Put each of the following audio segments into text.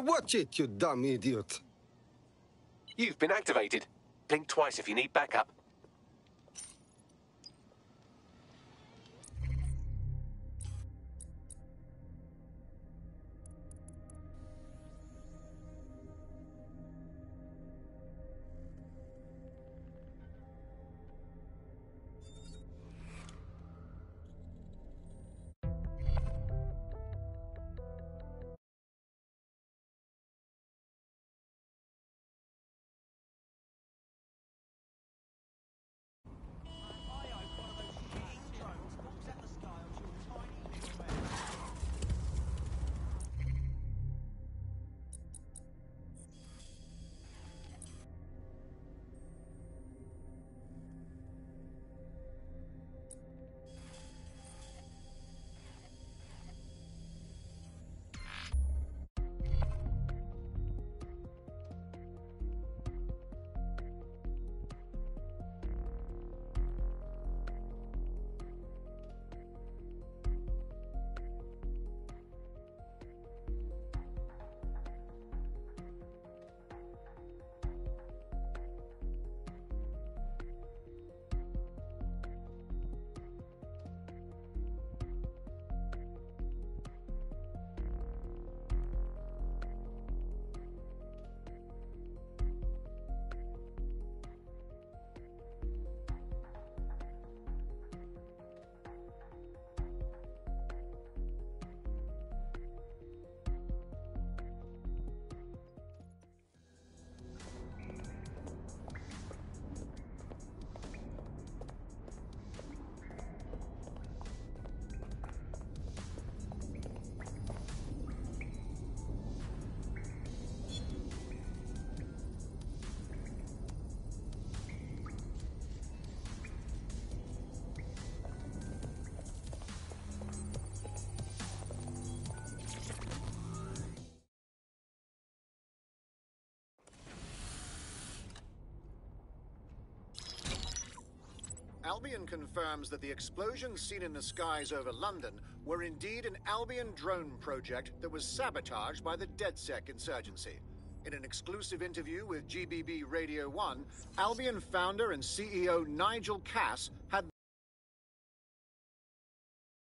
Watch it, you dumb idiot. You've been activated. Blink twice if you need backup. Albion confirms that the explosions seen in the skies over London were indeed an Albion drone project that was sabotaged by the DedSec insurgency. In an exclusive interview with GBB Radio 1, Albion founder and CEO Nigel Cass had...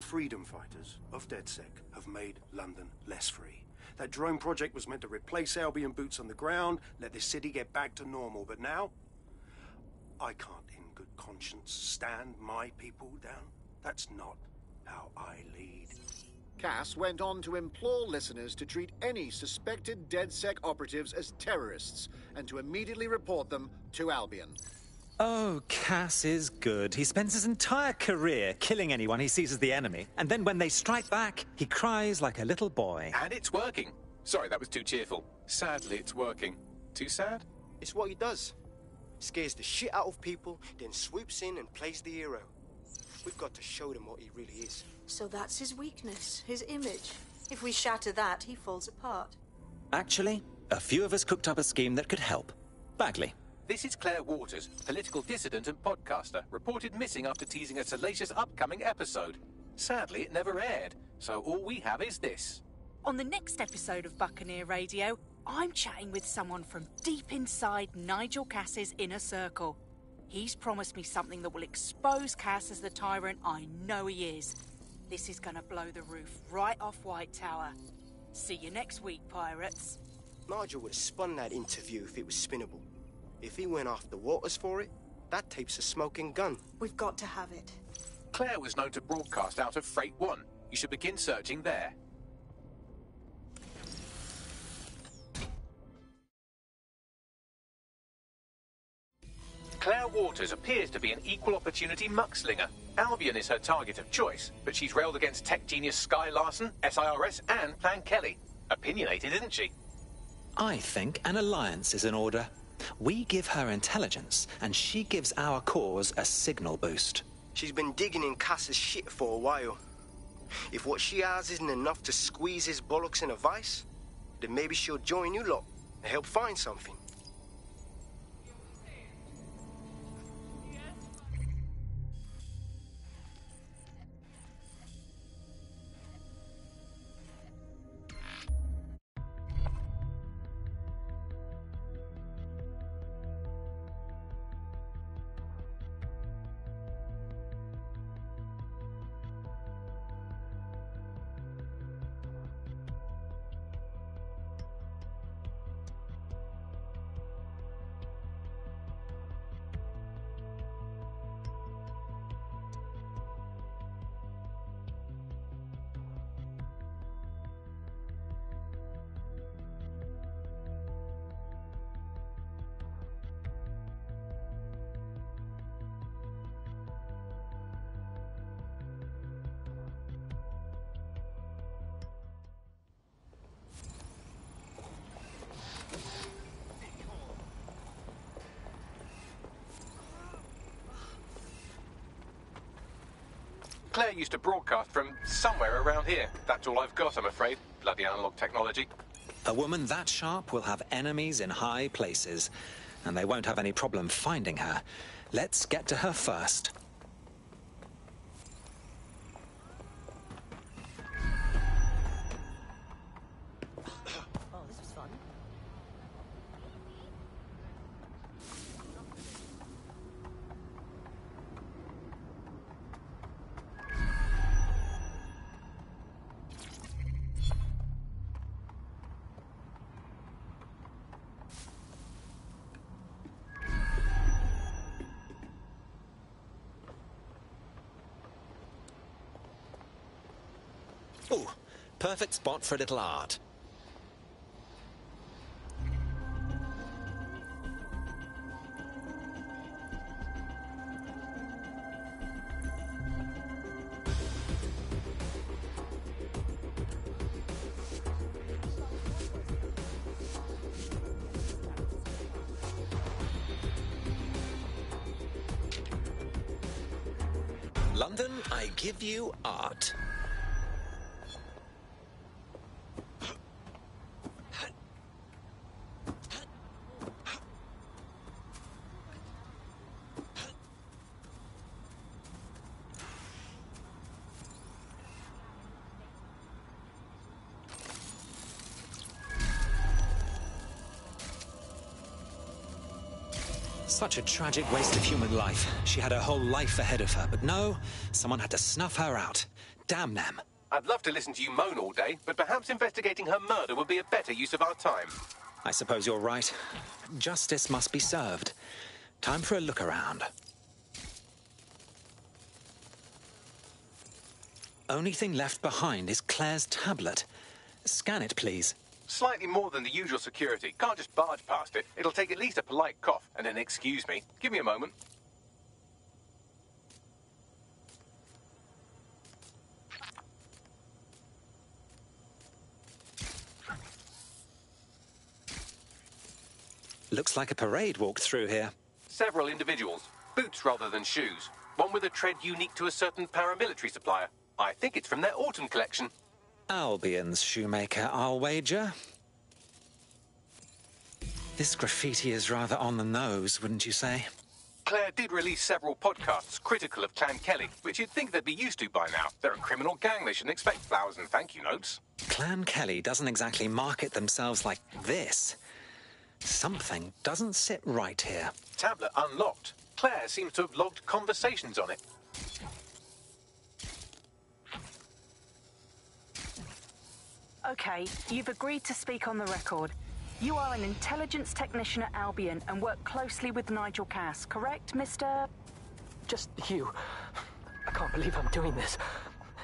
Freedom fighters of DedSec have made London less free. That drone project was meant to replace Albion boots on the ground, let the city get back to normal, but now I can't in good conscience stand my people down. That's not how I lead. Cass went on to implore listeners to treat any suspected DedSec operatives as terrorists and to immediately report them to Albion. Oh, Cass is good. He spends his entire career killing anyone he sees as the enemy, and then when they strike back, he cries like a little boy. And it's working. Sorry, that was too cheerful. Sadly, it's working. Too sad? It's what he does. Scares the shit out of people, then swoops in and plays the hero. We've got to show them what he really is. So that's his weakness, his image. If we shatter that, he falls apart. Actually, a few of us cooked up a scheme that could help. Bagley. This is Claire Waters, political dissident and podcaster, reported missing after teasing a salacious upcoming episode. Sadly, it never aired, so all we have is this. On the next episode of Buccaneer Radio, I'm chatting with someone from deep inside Nigel Cass's inner circle. He's promised me something that will expose Cass as the tyrant I know he is. This is gonna blow the roof right off White Tower. See you next week, pirates. Nigel would have spun that interview if it was spinnable. If he went after Waters for it, that tape's a smoking gun. We've got to have it. Claire was known to broadcast out of Freight 1. You should begin searching there. Claire Waters appears to be an equal opportunity muckslinger. Albion is her target of choice, but she's railed against tech genius Sky Larson, SIRS, and Plan Kelly. Opinionated, isn't she? I think an alliance is in order. We give her intelligence, and she gives our cause a signal boost. She's been digging in Cass's shit for a while. If what she has isn't enough to squeeze his bollocks in a vice, then maybe she'll join you lot and help find something. Claire used to broadcast from somewhere around here. That's all I've got, I'm afraid. Bloody analog technology. A woman that sharp will have enemies in high places, and they won't have any problem finding her. Let's get to her first. Oh, this was fun. Ooh, perfect spot for a little art. London, I give you art. Such a tragic waste of human life. She had her whole life ahead of her, but no, someone had to snuff her out. Damn them. I'd love to listen to you moan all day, but perhaps investigating her murder would be a better use of our time. I suppose you're right. Justice must be served. Time for a look around. Only thing left behind is Claire's tablet. Scan it, please. Slightly more than the usual security. Can't just barge past it. It'll take at least a polite cough and an excuse me. Give me a moment. Looks like a parade walked through here. Several individuals. Boots rather than shoes. One with a tread unique to a certain paramilitary supplier. I think it's from their autumn collection. Albion's shoemaker, I'll wager. This graffiti is rather on the nose, wouldn't you say? Claire did release several podcasts critical of Clan Kelly, which you'd think they'd be used to by now. They're a criminal gang. They shouldn't expect flowers and thank you notes. Clan Kelly doesn't exactly market themselves like this. Something doesn't sit right here. Tablet unlocked. Claire seems to have logged conversations on it. Okay, you've agreed to speak on the record. You are an intelligence technician at Albion and work closely with Nigel Cass, correct, Mr...? Just you. I can't believe I'm doing this.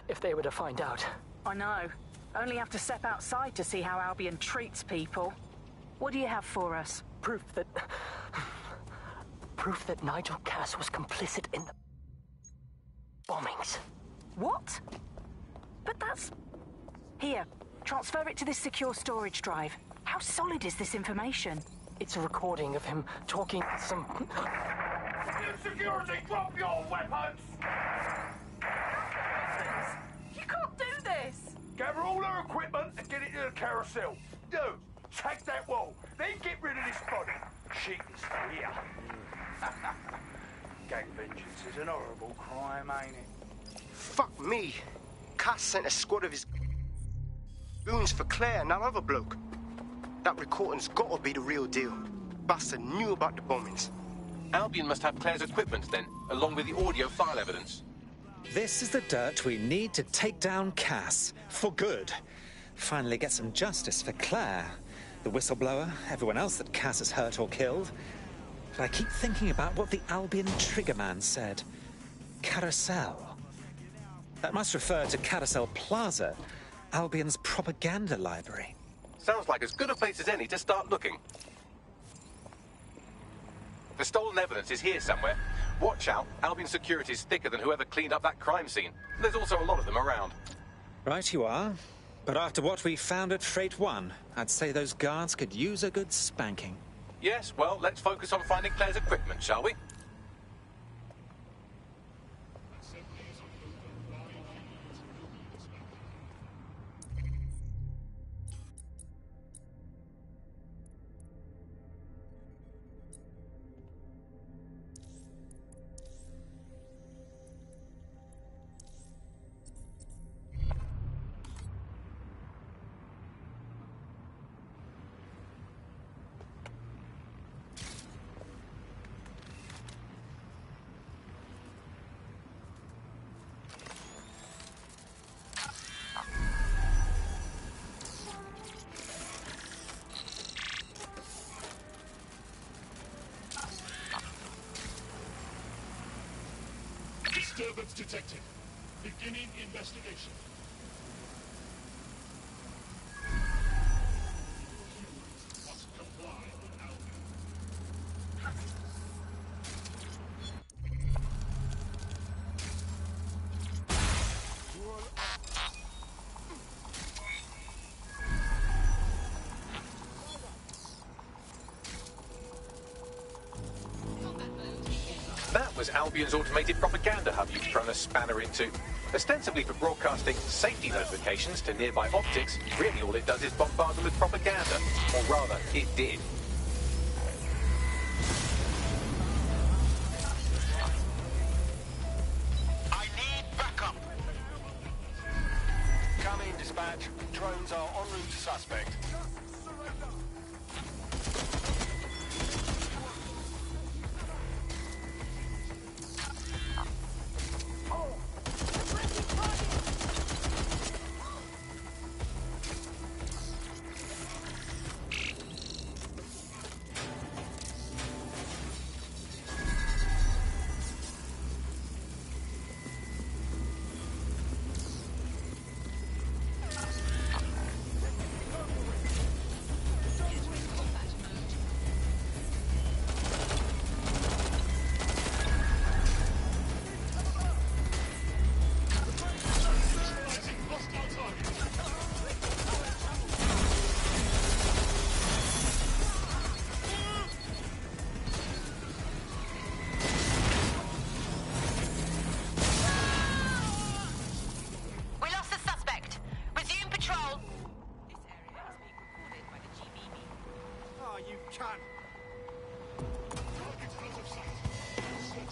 If they were to find out. I know. Only have to step outside to see how Albion treats people. What do you have for us? Proof that Nigel Cass was complicit in the bombings. What? But that's... Here, transfer it to this secure storage drive. How solid is this information? It's a recording of him talking to some... Security, drop your weapons! You can't do this! Gather all her equipment and get it to the carousel. Do. Take that wall. Then get rid of this body. She is here. Gang vengeance is an horrible crime, ain't it? Fuck me. Cass sent a squad of his goons for Claire and that other bloke. That recording's gotta be the real deal. Bastard knew about the bombings. Albion must have Claire's equipment then, along with the audio file evidence. This is the dirt we need to take down Cass. For good. Finally get some justice for Claire. The whistleblower, everyone else that Cass has hurt or killed. But I keep thinking about what the Albion triggerman said. Carousel. That must refer to Carousel Plaza, Albion's propaganda library. Sounds like as good a place as any to start looking. The stolen evidence is here somewhere. Watch out, Albion security is thicker than whoever cleaned up that crime scene. There's also a lot of them around. Right you are. But after what we found at Freight 1, I'd say those guards could use a good spanking. Yes, well, let's focus on finding Claire's equipment, shall we? Disturbance detected. Beginning investigation. Humans must comply with Albion. That was Albion's automated propaganda hub you've thrown a spanner into. Ostensibly for broadcasting safety notifications to nearby optics, really all it does is bombard them with propaganda. Or rather, it did. I need backup. Come in, dispatch. Drones are en route to suspect.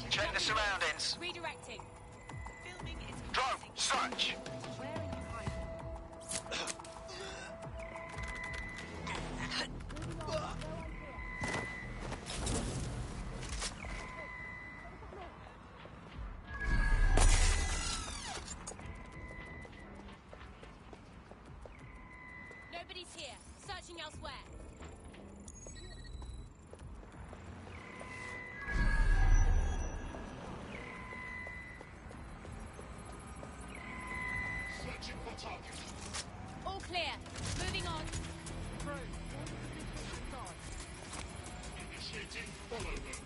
Check the surroundings. Redirecting. Drone, search. Nobody's here. Searching elsewhere. Searching for target. All clear. Moving on. Initiating follow them.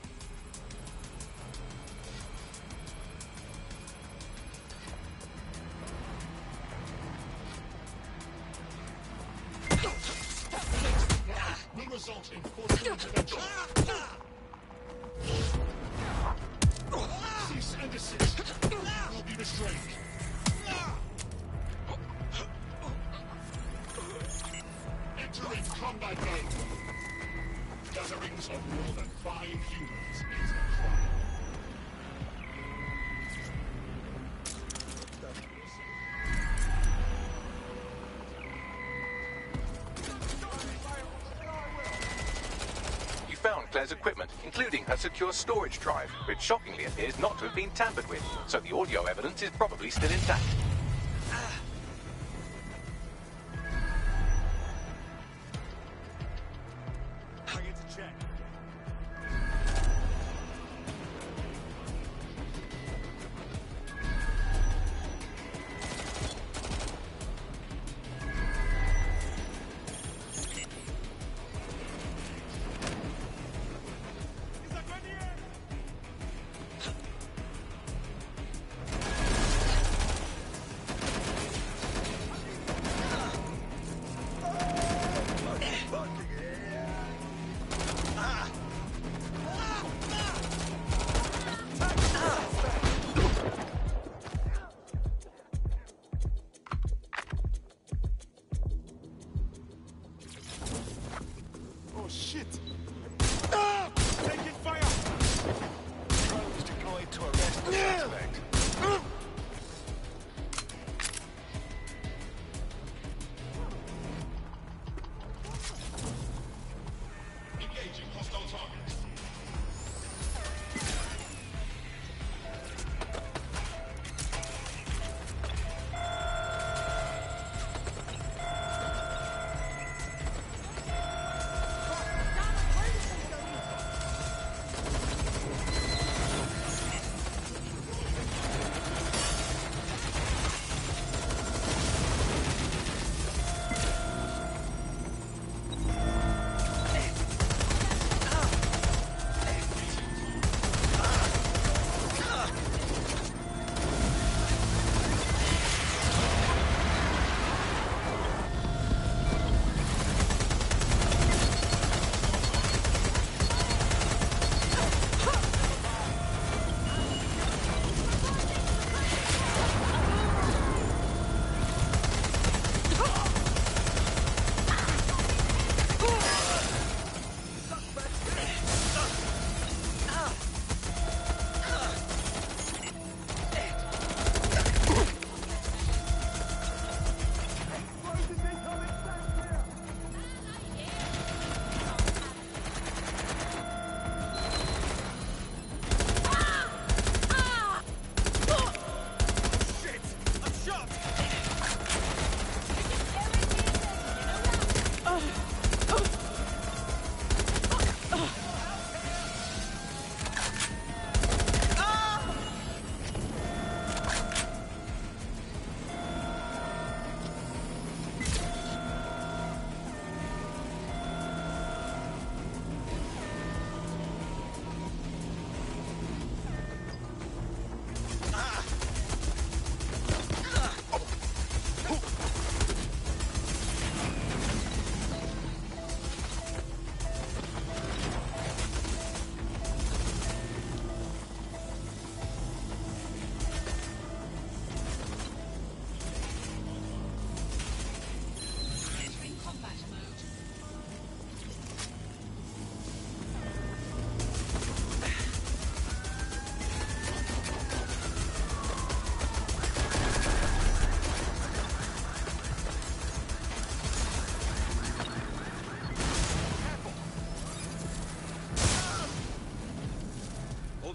Will result in forceful intervention. Cease and desist. Will be restrained. Entering combat mode. Gatherings of more than 5 humans is a crime. You found Claire's equipment, including her secure storage drive, which shockingly appears not to have been tampered with, so the audio evidence is probably still intact.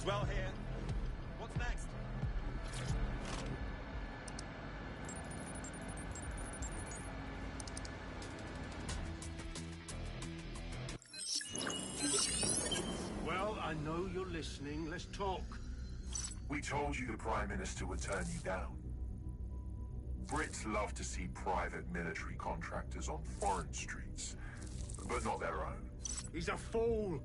All's well here. What's next? Well, I know you're listening. Let's talk. We told you the Prime Minister would turn you down. Brits love to see private military contractors on foreign streets, but not their own. He's a fool!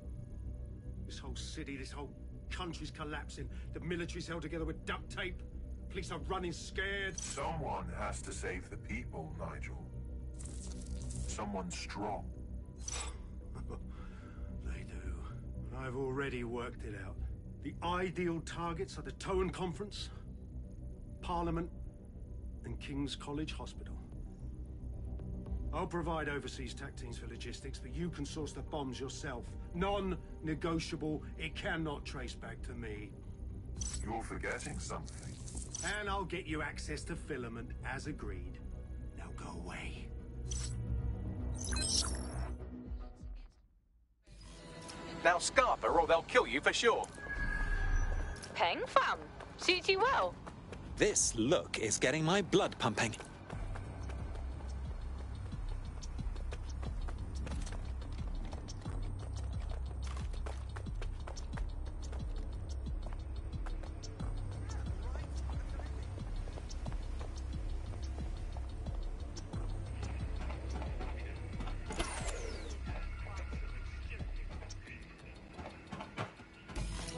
This whole city, this whole country's collapsing. The military's held together with duct tape. Police are running scared. Someone has to save the people, Nigel. Someone strong. They do. And I've already worked it out. The ideal targets are the Towan Conference, Parliament, and King's College Hospital. I'll provide overseas tac teams for logistics, but you can source the bombs yourself. Non-negotiable. It cannot trace back to me. You're forgetting something. And I'll get you access to filament, as agreed. Now go away. Now Scarper, or they'll kill you for sure. Peng fam. Suits you well. This look is getting my blood pumping.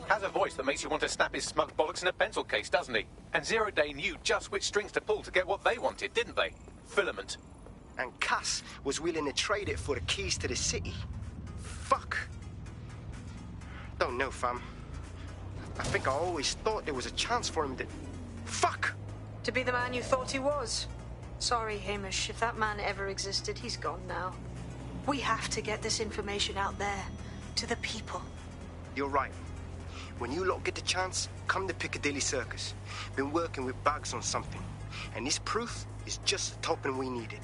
Has a voice that makes you want to snap his smug bollocks in a pencil case, doesn't he? And Zero Day knew just which strings to pull to get what they wanted, didn't they? Filament. And Cass was willing to trade it for the keys to the city. Fuck. Don't know, fam. I think I always thought there was a chance for him to... Fuck! To be the man you thought he was. Sorry, Hamish. If that man ever existed, he's gone now. We have to get this information out there. To the people. You're right. When you lot get the chance, come to Piccadilly Circus. Been working with Bugs on something. And this proof is just the token we needed.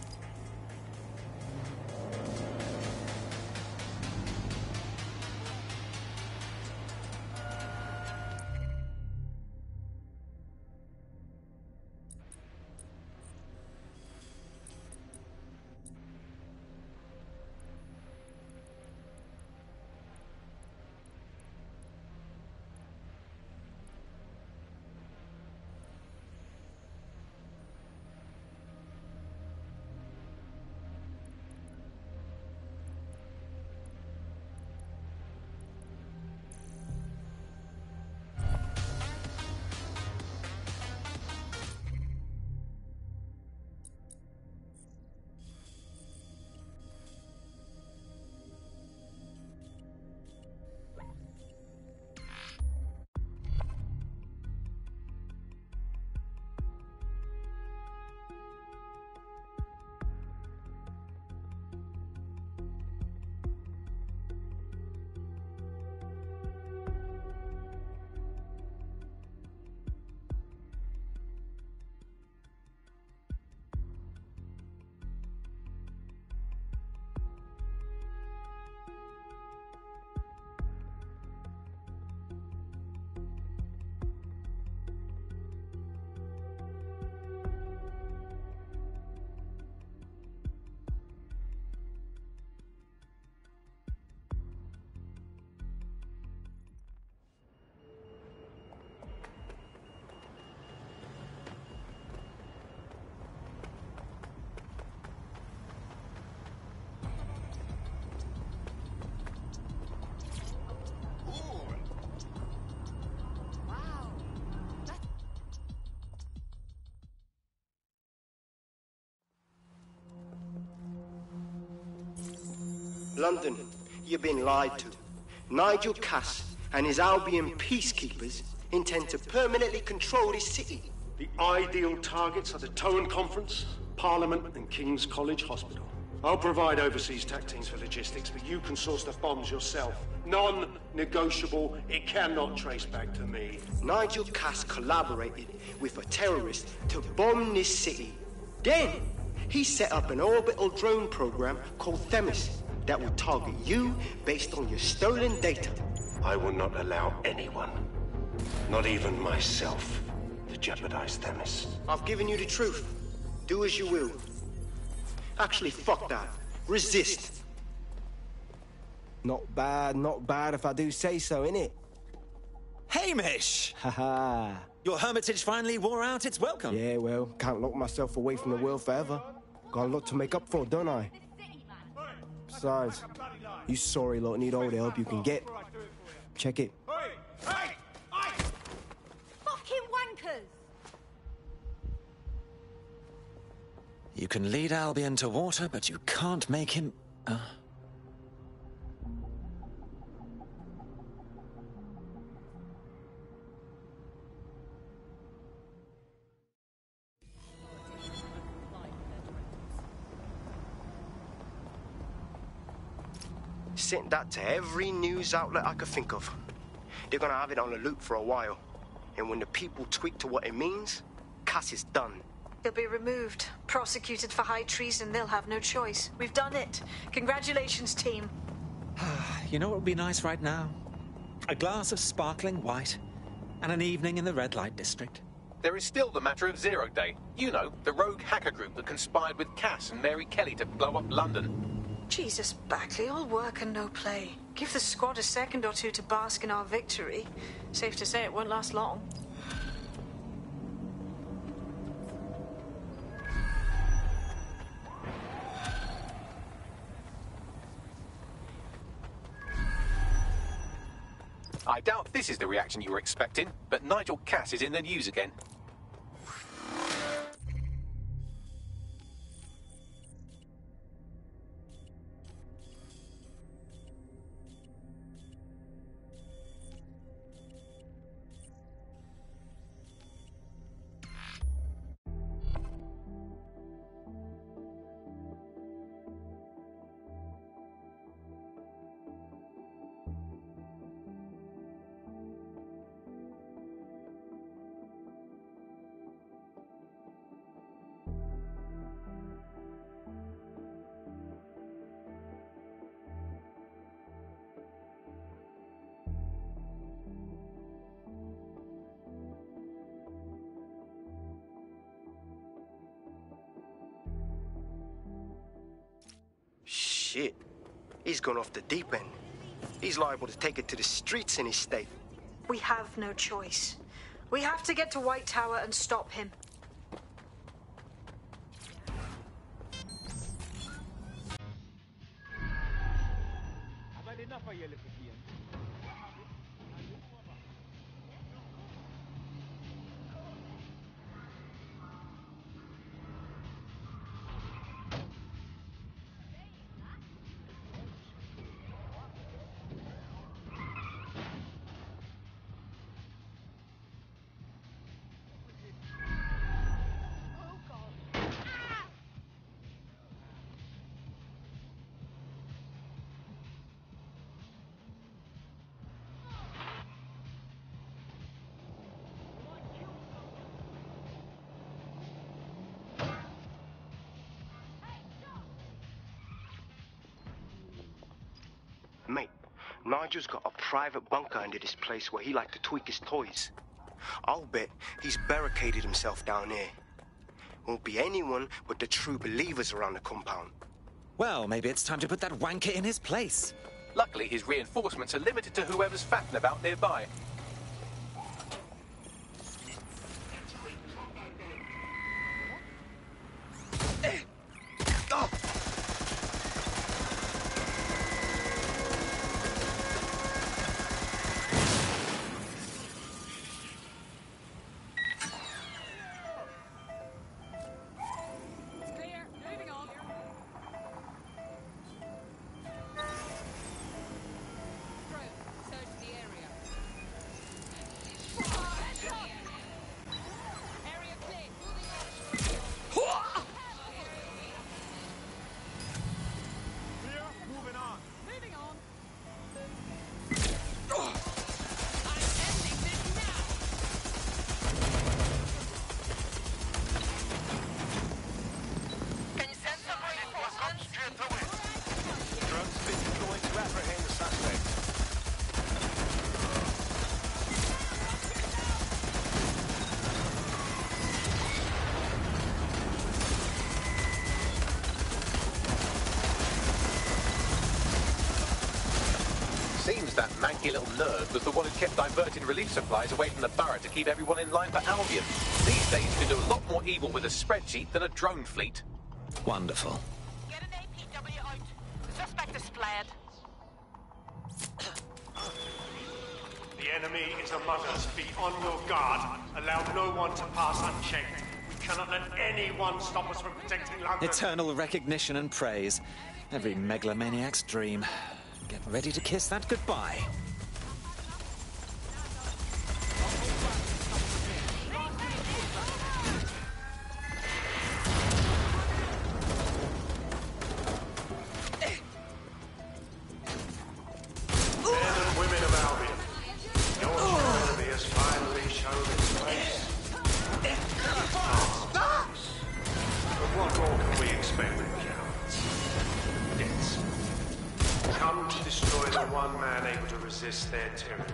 London, you've been lied to. Nigel Cass and his Albion peacekeepers intend to permanently control this city. The ideal targets are the Towan Conference, Parliament, and King's College Hospital. I'll provide overseas tac teams for logistics, but you can source the bombs yourself. Non-negotiable. It cannot trace back to me. Nigel Cass collaborated with a terrorist to bomb this city. Then, he set up an orbital drone program called Themis that will target you based on your stolen data. I will not allow anyone Not even myself to jeopardize Themis. I've given you the truth. Do as you will. Actually, fuck that. Resist. Not bad if I do say so, innit? Hamish! Haha. Your hermitage finally wore out its welcome. Yeah, well, can't lock myself away from the world forever. Got a lot to make up for, don't I? Besides, you sorry lot need all the help you can get. Check it. Fucking wankers! You can lead Albion to water, but you can't make him... Sent that to every news outlet I could think of. They're gonna have it on the loop for a while. And when the people tweak to what it means, Cass is done. He'll be removed, prosecuted for high treason. They'll have no choice. We've done it. Congratulations, team. You know what would be nice right now? A glass of sparkling white and an evening in the red light district. There is still the matter of Zero Day. You know, the rogue hacker group that conspired with Cass and Mary Kelly to blow up London. Jesus, Backley, all work and no play. Give the squad a second or two to bask in our victory. Safe to say it won't last long. I doubt this is the reaction you were expecting, but Nigel Cass is in the news again. Shit. He's gone off the deep end. He's liable to take it to the streets in his state. We have no choice. We have to get to White Tower and stop him. I've had enough of your little game. Mate, Nigel's got a private bunker under this place where he likes to tweak his toys. I'll bet he's barricaded himself down here. Won't be anyone but the true believers around the compound. Well, maybe it's time to put that wanker in his place. Luckily, his reinforcements are limited to whoever's fatting about nearby. nerve was the one who kept diverting relief supplies away from the borough to keep everyone in line for Albion. These days, you can do a lot more evil with a spreadsheet than a drone fleet. Wonderful. Get an APW out. The suspect is fled. The enemy is among us. Be on your guard. Allow no one to pass unchecked. We cannot let anyone stop us from protecting London. Eternal recognition and praise. Every megalomaniac's dream. Get ready to kiss that goodbye. Their tyranny.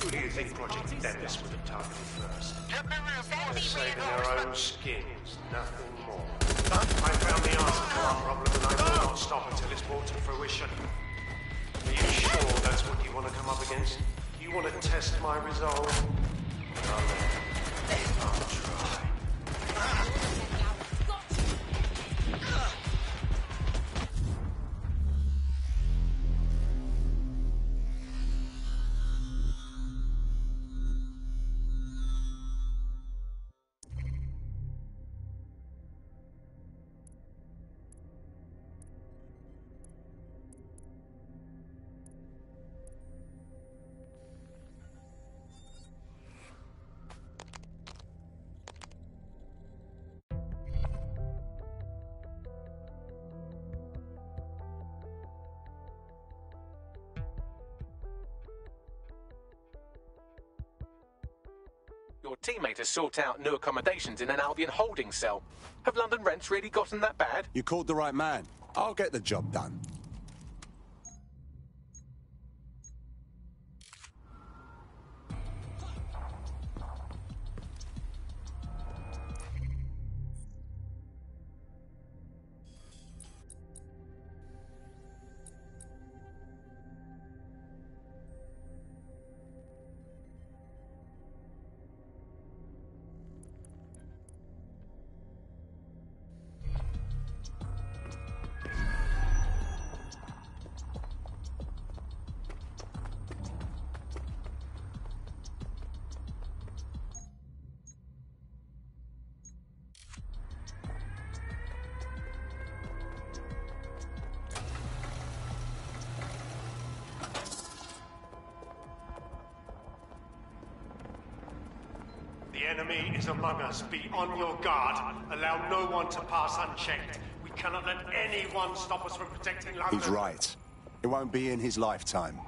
Who do you think Project Dennis would have targeted first? They're saving their own skins, nothing more. I found the answer to our problem and I will not stop until it's brought to fruition. Are you sure that's what you want to come up against? You want to test my resolve? I'll try. Your teammate has sought out new accommodations in an Albion holding cell. Have London rents really gotten that bad? You called the right man. I'll get the job done. The enemy is among us. Be on your guard. Allow no one to pass unchecked. We cannot let anyone stop us from protecting London. He's right. It won't be in his lifetime.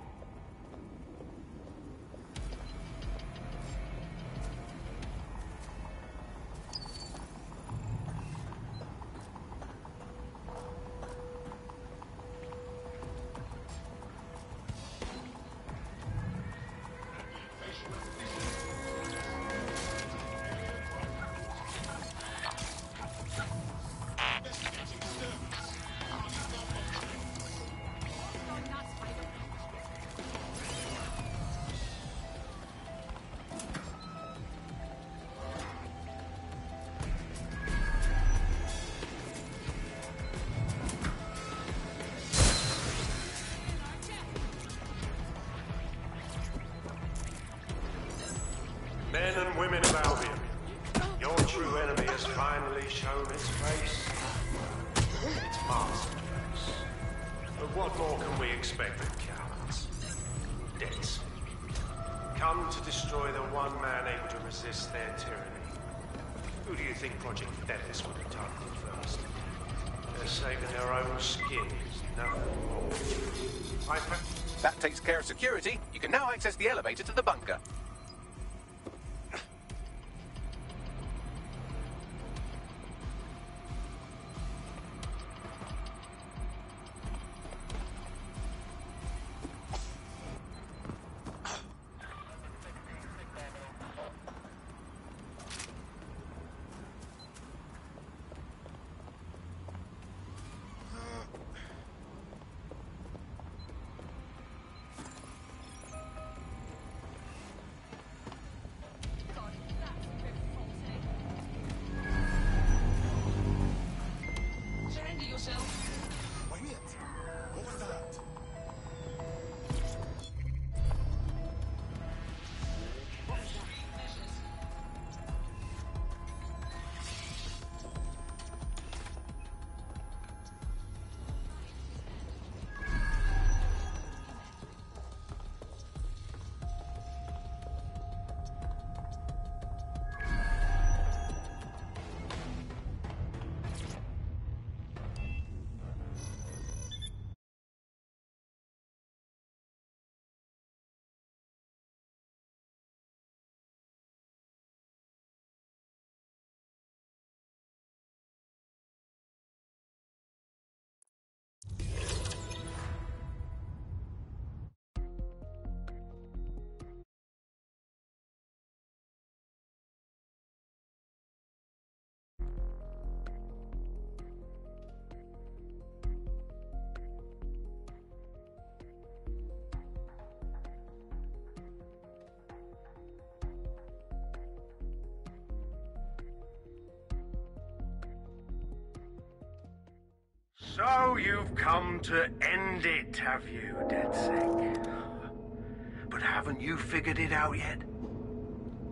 Men and women of Albion, your true enemy has finally shown its face. Its masked face. But what more can we expect of cowards? Debts. Come to destroy the one man able to resist their tyranny. Who do you think Project Dennis would have targeted first? They're saving their own skins, nothing more. That takes care of security. You can now access the elevator to the bunker. So you've come to end it, have you, DedSec? But haven't you figured it out yet?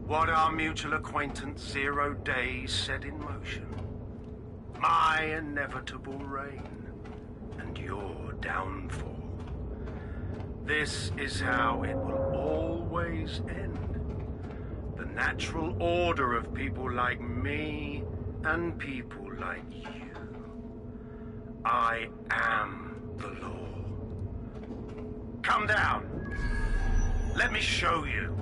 What our mutual acquaintance 0 Days set in motion? My inevitable reign and your downfall. This is how it will always end. The natural order of people like me and people like you. I am the law. Come down. Let me show you.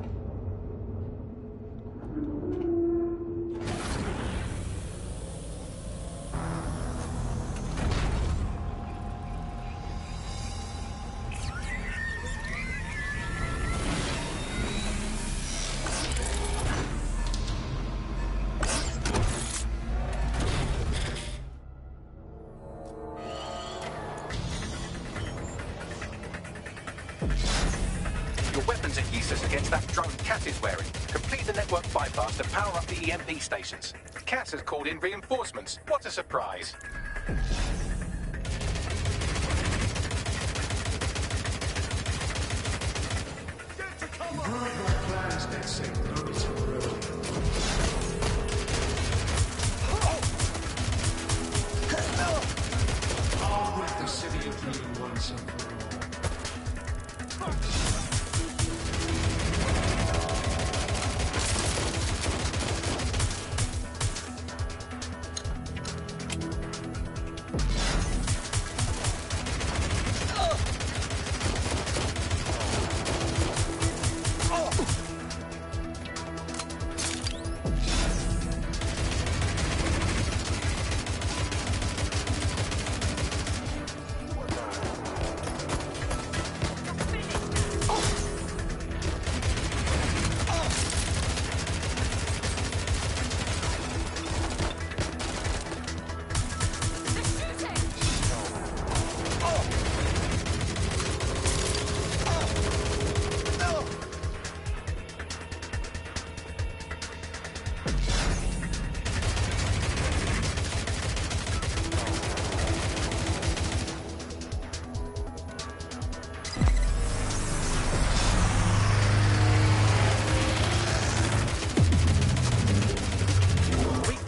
Your weapons are useless against that drone Cass is wearing. Complete the network bypass to power up the EMP stations. Cass has called in reinforcements. What a surprise. You've ruined my plans, DedSec, though it's ruined. I'll rid the city of you once and for all.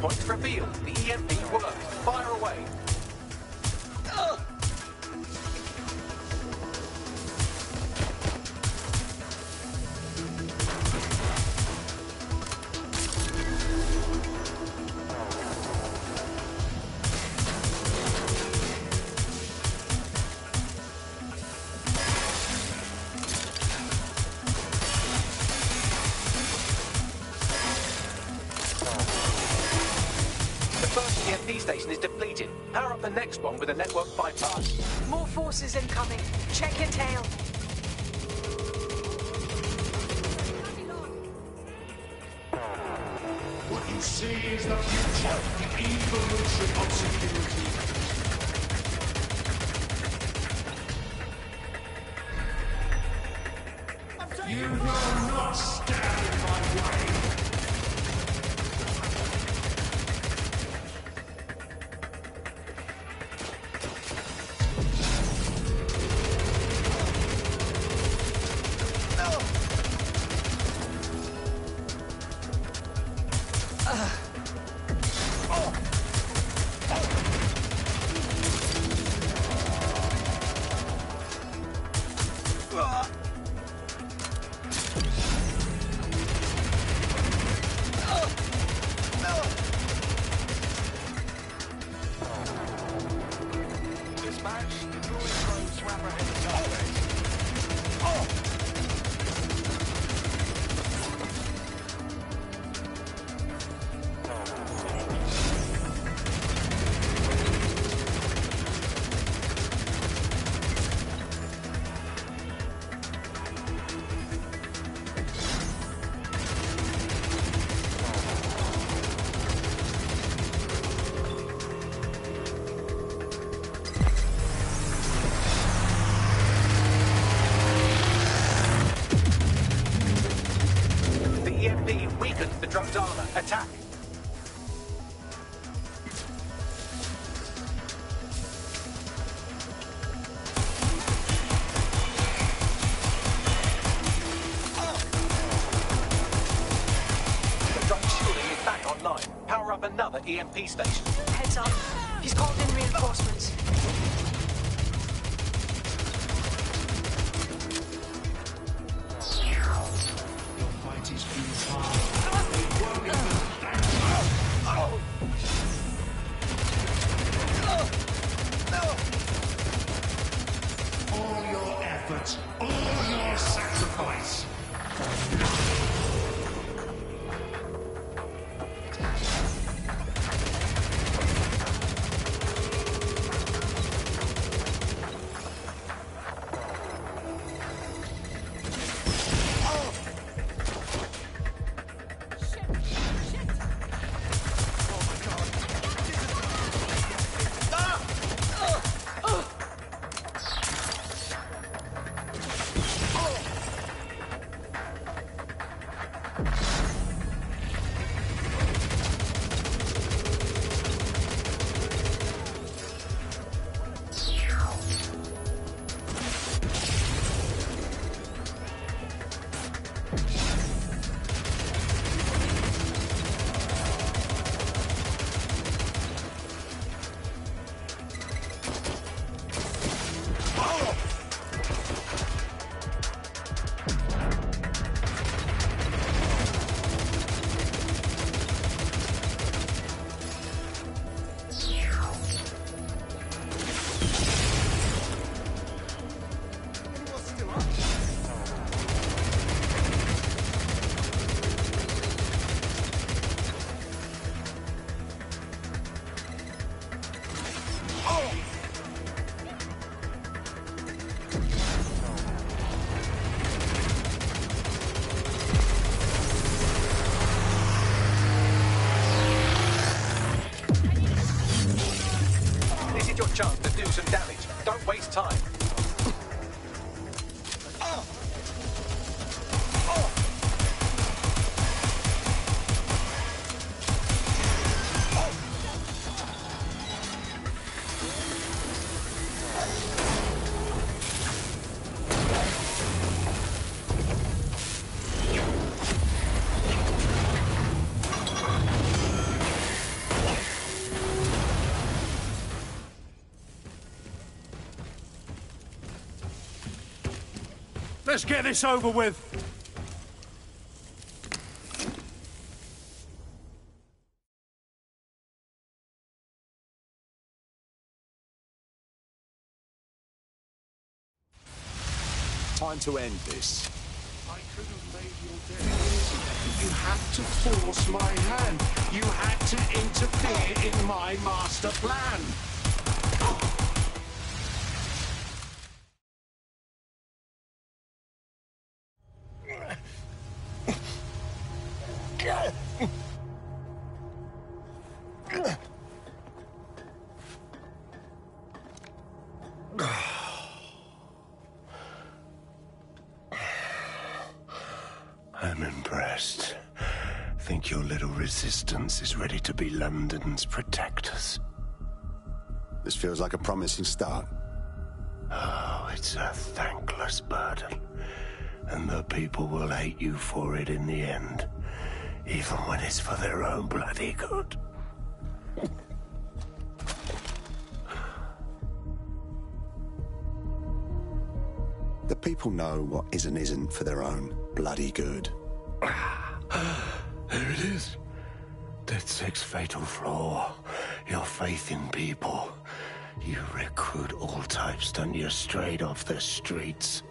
Points revealed. The EMP works. Fire away. EMP station is depleted. Power up the next one with a network bypass. More forces incoming. Check your tail. What you see is the future, the evolution of security. You will not stand in my way. Drone's armor. Attack. another EMP station. Heads up. He's called in reinforcements. Your fight is futile. All your efforts, all your sacrifice. Your chance to do some damage. Don't waste time. Let's get this over with. Time to end this. I could have made your day easy. You had to force my hand. You had to interfere in my master plan. I'm impressed. Think your little resistance is ready to be London's protectors. This feels like a promising start. Oh, it's a thankless burden. And the people will hate you for it in the end. Even when it's for their own bloody good. The people know what is and isn't for their own bloody good. There it is. DedSec's fatal flaw. Your faith in people. You recruit all types, don't you, straight off the streets.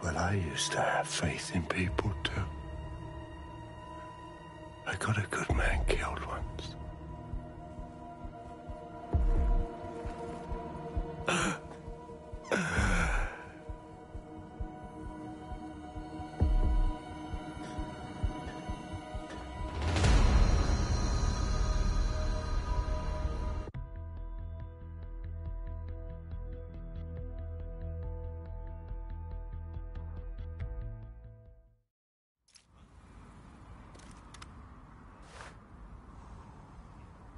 Well, I used to have faith in people, too. I got a good man killed once.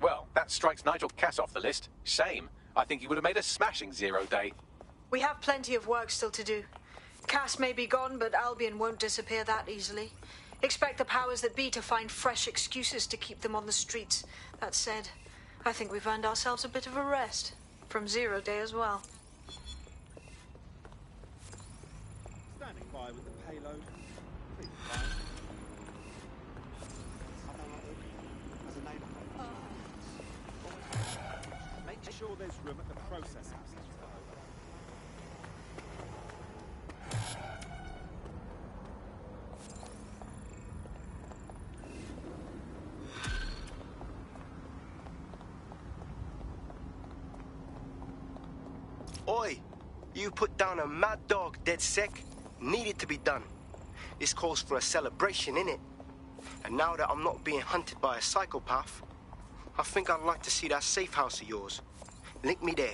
Well, that strikes Nigel Cass off the list. Shame. I think he would have made a smashing 0 day. We have plenty of work still to do. Cass may be gone, but Albion won't disappear that easily. Expect the powers that be to find fresh excuses to keep them on the streets. That said, I think we've earned ourselves a bit of a rest. From Zero Day as well. Standing by with the payload. Make sure there's room at the processing center. Oi! You put down a mad dog, DedSec. Needed to be done. This calls for a celebration, innit? And now that I'm not being hunted by a psychopath, I think I'd like to see that safe house of yours. Link me there.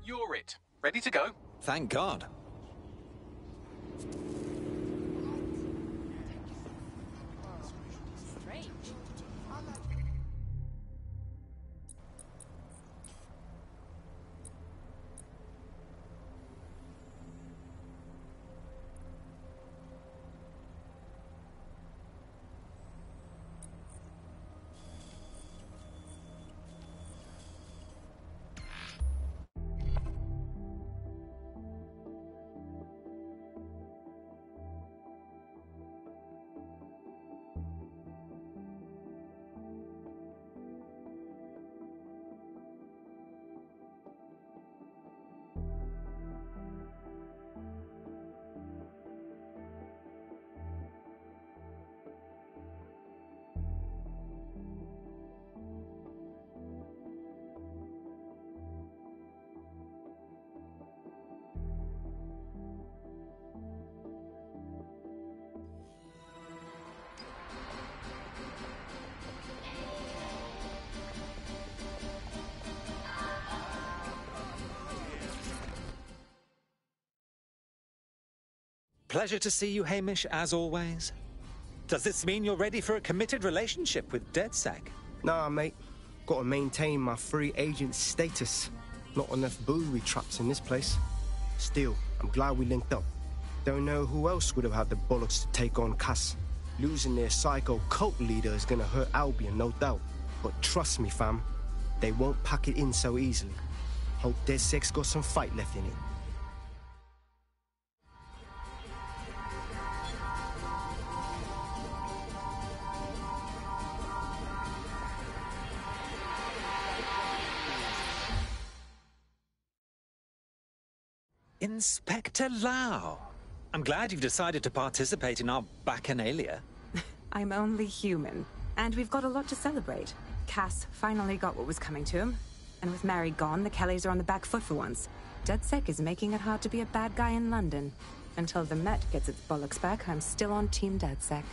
You're it. Ready to go? Thank God. Pleasure to see you, Hamish, as always. Does this mean you're ready for a committed relationship with DedSec? Nah, mate. Gotta maintain my free agent status. Not enough booby traps in this place. Still, I'm glad we linked up. Don't know who else would have had the bollocks to take on Cass. Losing their psycho cult leader is gonna hurt Albion, no doubt. But trust me, fam, they won't pack it in so easily. Hope DedSec's got some fight left in it. Inspector Lau. I'm glad you've decided to participate in our bacchanalia. I'm only human, and we've got a lot to celebrate. Cass finally got what was coming to him, and with Mary gone, the Kellys are on the back foot for once. DedSec is making it hard to be a bad guy in London. Until the Met gets its bollocks back, I'm still on Team DedSec.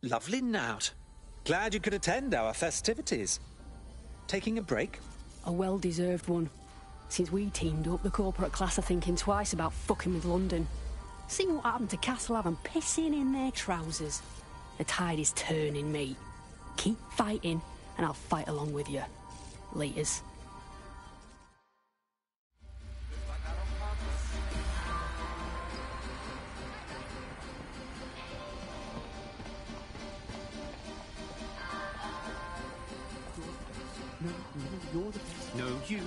Lovely Nout. Glad you could attend our festivities. Taking a break? A well-deserved one. Since we teamed up, the corporate class are thinking twice about fucking with London. See what happened to Castlehaven pissing in their trousers. The tide is turning, mate. Keep fighting, and I'll fight along with you. Laters. No, you.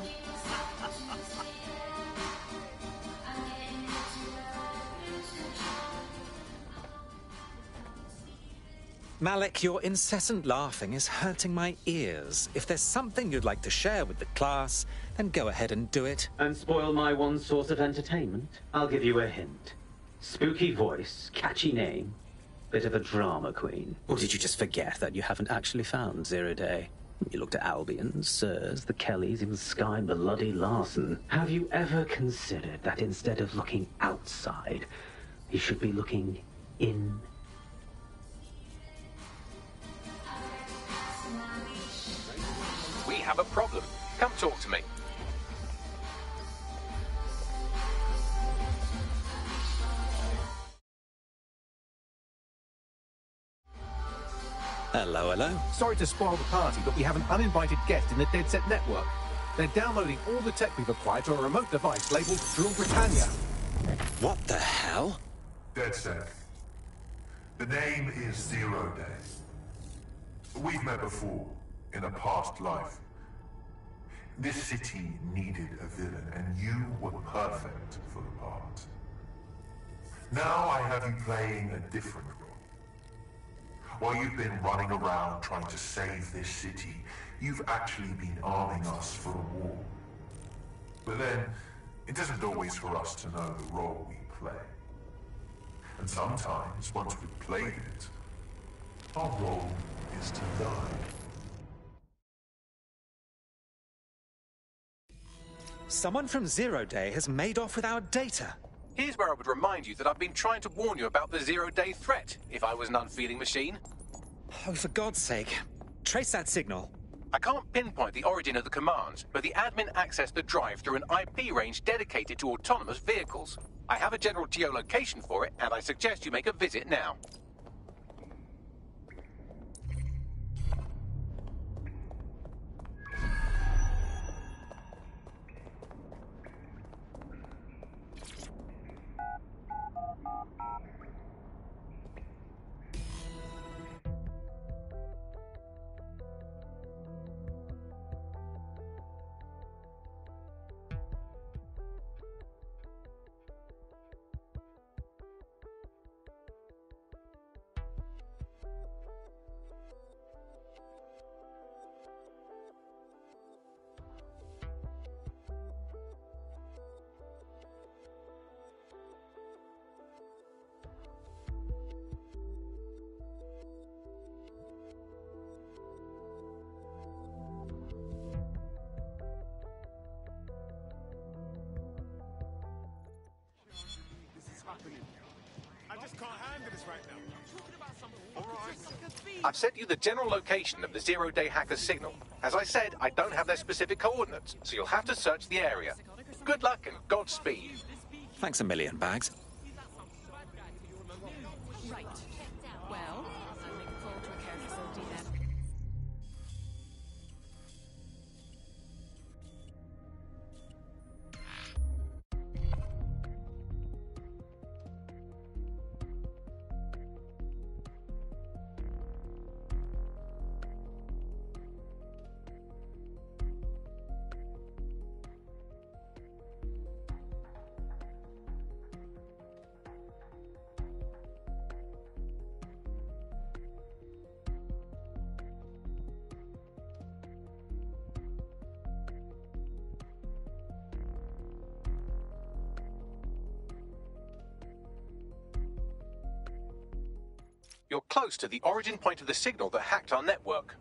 Malik, your incessant laughing is hurting my ears. If there's something you'd like to share with the class, then go ahead and do it. And spoil my one source of entertainment? I'll give you a hint. Spooky voice, catchy name. Bit of a drama queen. Or did you just forget that you haven't actually found Zero Day? You looked at Albion, Sirs, the Kellys, even Sky Bloody Larson. Have you ever considered that instead of looking outside, you should be looking in? We have a problem. Come talk to me. Hello, hello. Sorry to spoil the party, but we have an uninvited guest in the DedSec network. They're downloading all the tech we've acquired to a remote device labeled Drill Britannia. What the hell? DedSec. The name is Zero Day. We've met before, in a past life. This city needed a villain, and you were perfect for the part. Now I have you playing a different role. While you've been running around trying to save this city, you've actually been arming us for a war. But then, it isn't always for us to know the role we play. And sometimes, once we've played it, our role is to die. Someone from Zero Day has made off with our data. Here's where I would remind you that I've been trying to warn you about the zero-day threat, if I was an unfeeling machine. Oh, for God's sake. Trace that signal. I can't pinpoint the origin of the commands, but the admin accessed the drive through an IP range dedicated to autonomous vehicles. I have a general geolocation for it, and I suggest you make a visit now. I just can't handle this right now. I've sent you the general location of the zero-day hacker signal. As I said, I don't have their specific coordinates, so you'll have to search the area. Good luck and Godspeed. Thanks a million, Bags. Right. Well, I'll make a call to a care facility then. You're close to the origin point of the signal that hacked our network.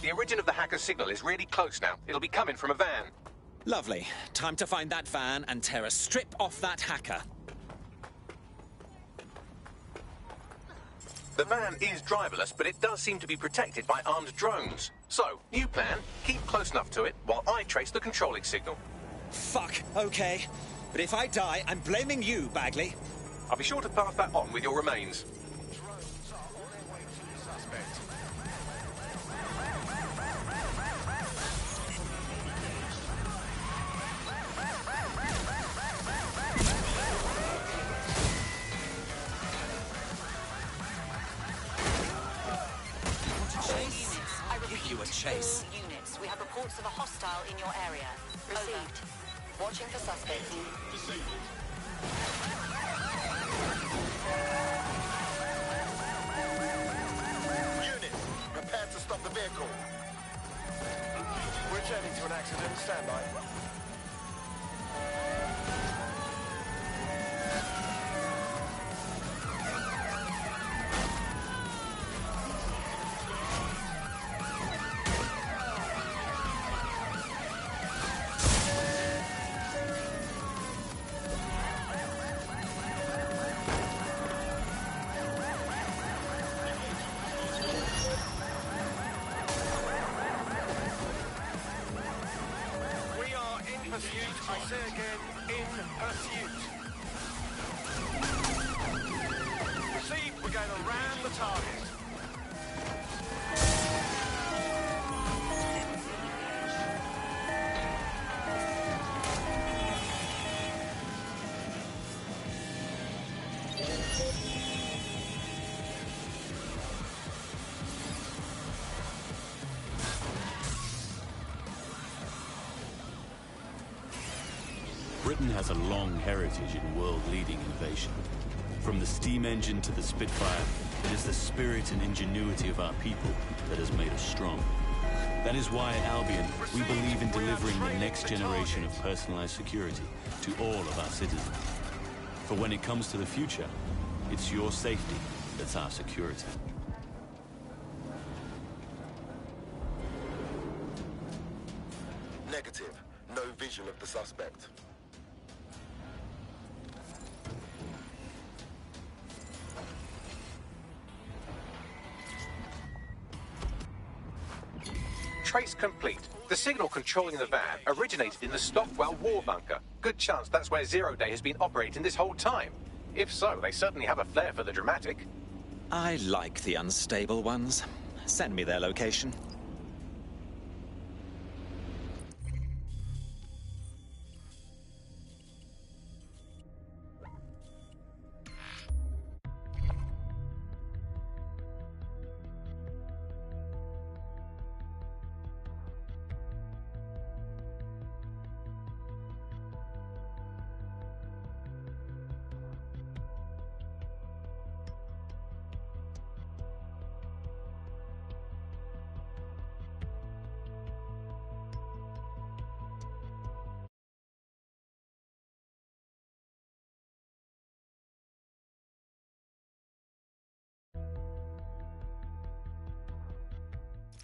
The origin of the hacker's signal is really close now. It'll be coming from a van. Lovely. Time to find that van and tear a strip off that hacker. The van is driverless, but it does seem to be protected by armed drones. So, new plan, keep close enough to it while I trace the controlling signal. Fuck, okay. But if I die, I'm blaming you, Bagley. I'll be sure to pass that on with your remains. Chase. Units, we have reports of a hostile in your area. Received. Watching for suspect. vehicle. We're attending to an accident. Stand by. I say again, in pursuit. Received, we're going to ram the target. Britain has a long heritage in world-leading innovation. From the steam engine to the Spitfire, it is the spirit and ingenuity of our people that has made us strong. That is why at Albion, we believe in delivering the next generation of personalized security to all of our citizens. For when it comes to the future, it's your safety that's our security. Negative. No vision of the suspect. Trace complete. The signal controlling the van originated in the Stockwell war bunker. Good chance that's where Zero Day has been operating this whole time. If so, they certainly have a flair for the dramatic. I like the unstable ones. Send me their location.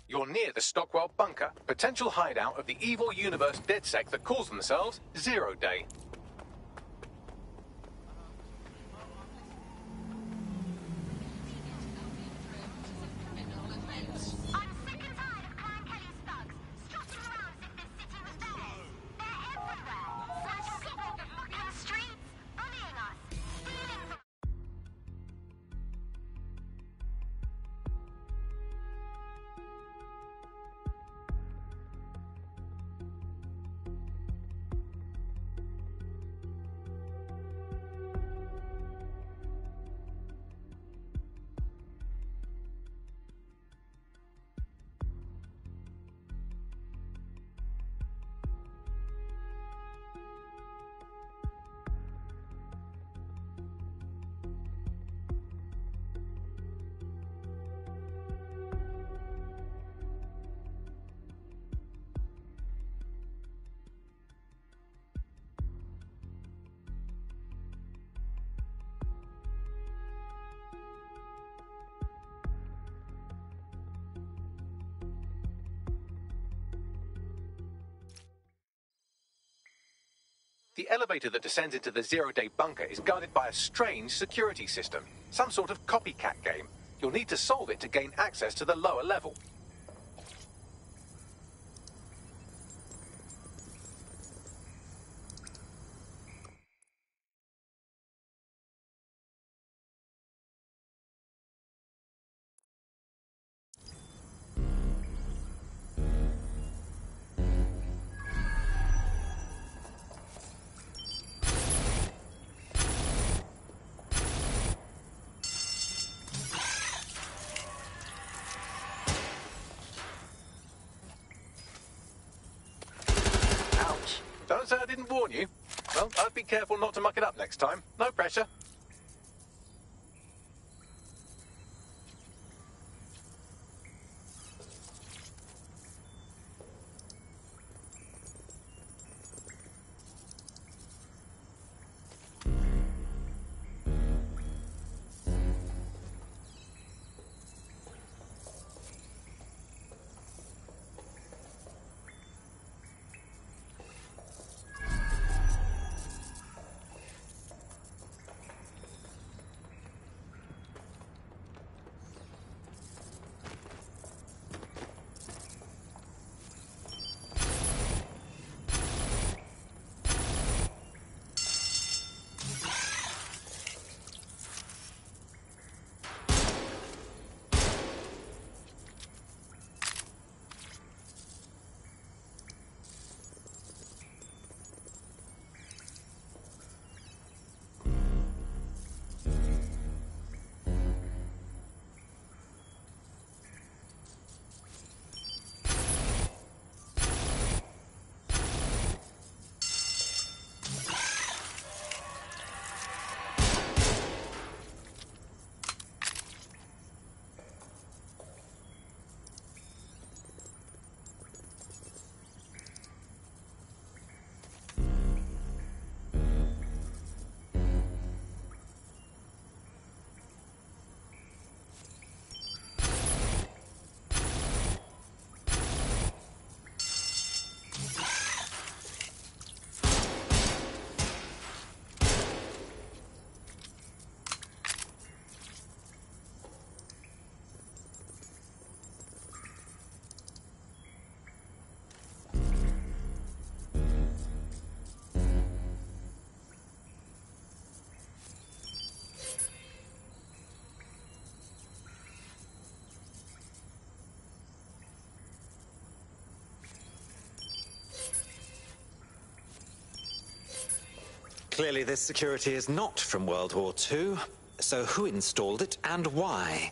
You're near the Stockwell bunker, potential hideout of the evil universe DedSec that calls themselves Zero Day. The elevator that descends into the Zero-Day bunker is guarded by a strange security system, some sort of copycat game. You'll need to solve it to gain access to the lower level. Don't say I didn't warn you. Well, I'd be careful not to muck it up next time. No pressure. Clearly this security is not from World War II. So who installed it and why?